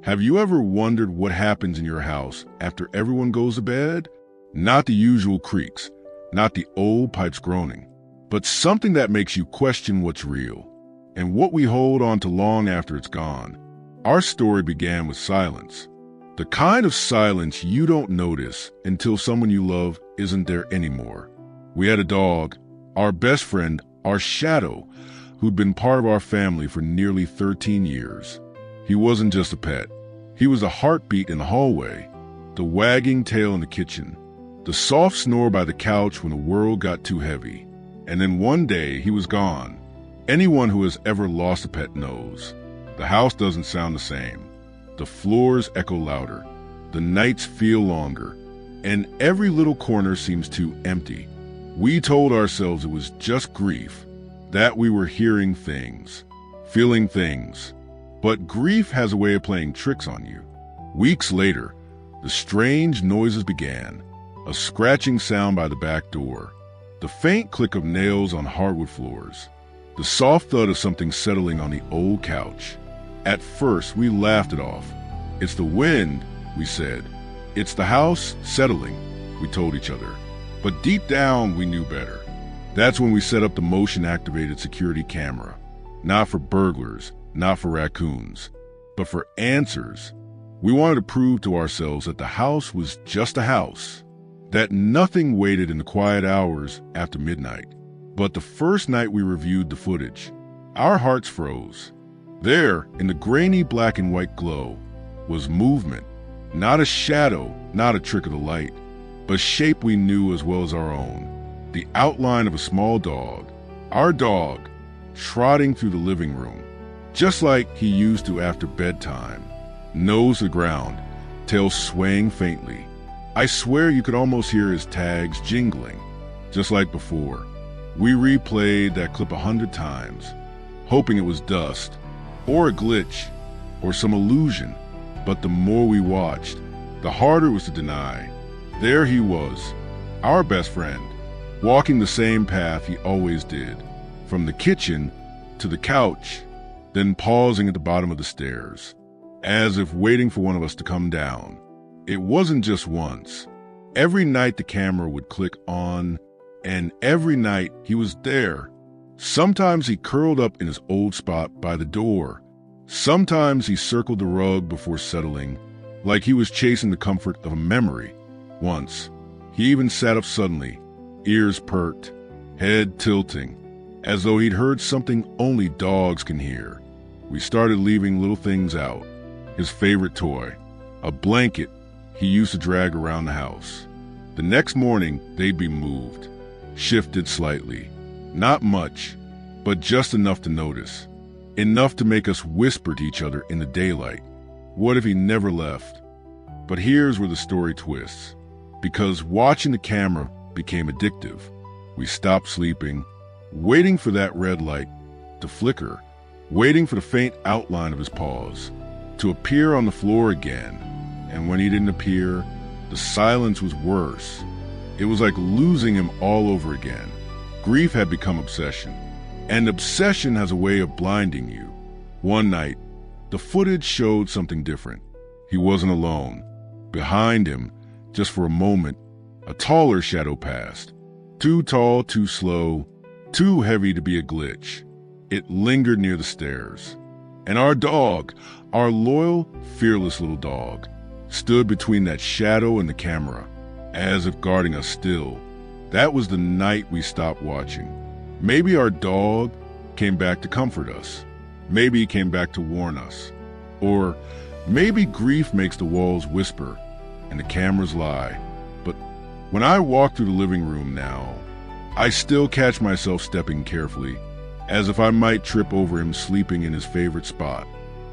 Have you ever wondered what happens in your house after everyone goes to bed? Not the usual creaks, not the old pipes groaning, but something that makes you question what's real and what we hold on to long after it's gone. Our story began with silence. The kind of silence you don't notice until someone you love isn't there anymore. We had a dog, our best friend, our shadow, who'd been part of our family for nearly 13 years. He wasn't just a pet. He was a heartbeat in the hallway, the wagging tail in the kitchen, the soft snore by the couch when the world got too heavy. And then one day, he was gone. Anyone who has ever lost a pet knows. The house doesn't sound the same. The floors echo louder. The nights feel longer. And every little corner seems too empty. We told ourselves it was just grief, that we were hearing things, feeling things. But grief has a way of playing tricks on you. Weeks later, the strange noises began. A scratching sound by the back door. The faint click of nails on hardwood floors. The soft thud of something settling on the old couch. At first, we laughed it off. It's the wind, we said. It's the house settling, we told each other. But deep down, we knew better. That's when we set up the motion-activated security camera. Not for burglars, not for raccoons, but for answers. We wanted to prove to ourselves that the house was just a house, that nothing waited in the quiet hours after midnight. But the first night we reviewed the footage, our hearts froze. There, in the grainy black and white glow, was movement. Not a shadow, not a trick of the light, but shape we knew as well as our own. The outline of a small dog, our dog, trotting through the living room, just like he used to after bedtime. Nose to the ground, tail swaying faintly. I swear you could almost hear his tags jingling, just like before. We replayed that clip 100 times, hoping it was dust, or a glitch, or some illusion. But the more we watched, the harder it was to deny. There he was, our best friend, walking the same path he always did, from the kitchen to the couch, then pausing at the bottom of the stairs, as if waiting for one of us to come down. It wasn't just once. Every night the camera would click on, and every night he was there. Sometimes he curled up in his old spot by the door. Sometimes he circled the rug before settling, like he was chasing the comfort of a memory. Once, he even sat up suddenly, ears perked, head tilting, as though he'd heard something only dogs can hear. We started leaving little things out. His favorite toy, a blanket he used to drag around the house. The next morning, they'd be moved, shifted slightly. Not much, but just enough to notice. Enough to make us whisper to each other in the daylight. What if he never left? But here's where the story twists. Because watching the camera became addictive. We stopped sleeping, waiting for that red light to flicker, waiting for the faint outline of his paws to appear on the floor again. And when he didn't appear, the silence was worse. It was like losing him all over again. Grief had become obsession. And obsession has a way of blinding you. One night, the footage showed something different. He wasn't alone. Behind him, just for a moment, a taller shadow passed. Too tall, too slow, too heavy to be a glitch. It lingered near the stairs. And our dog, our loyal, fearless little dog, stood between that shadow and the camera, as if guarding us still. That was the night we stopped watching. Maybe our dog came back to comfort us. Maybe he came back to warn us. Or maybe grief makes the walls whisper and the cameras lie. But when I walk through the living room now, I still catch myself stepping carefully, as if I might trip over him sleeping in his favorite spot.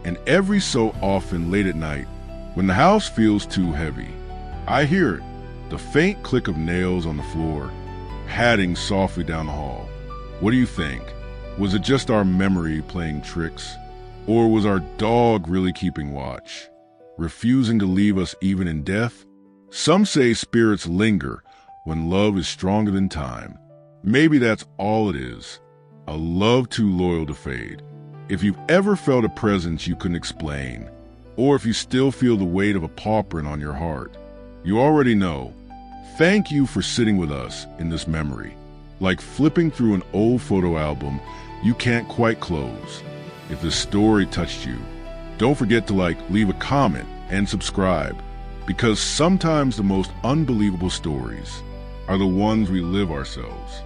And every so often late at night, when the house feels too heavy, I hear it, the faint click of nails on the floor, padding softly down the hall. What do you think? Was it just our memory playing tricks? Or was our dog really keeping watch, refusing to leave us even in death? Some say spirits linger when love is stronger than time. Maybe that's all it is, a love too loyal to fade. If you've ever felt a presence you couldn't explain, or if you still feel the weight of a paw print on your heart. You already know. Thank you for sitting with us in this memory. Like flipping through an old photo album you can't quite close. If this story touched you, don't forget to leave a comment and subscribe, because sometimes the most unbelievable stories are the ones we live ourselves.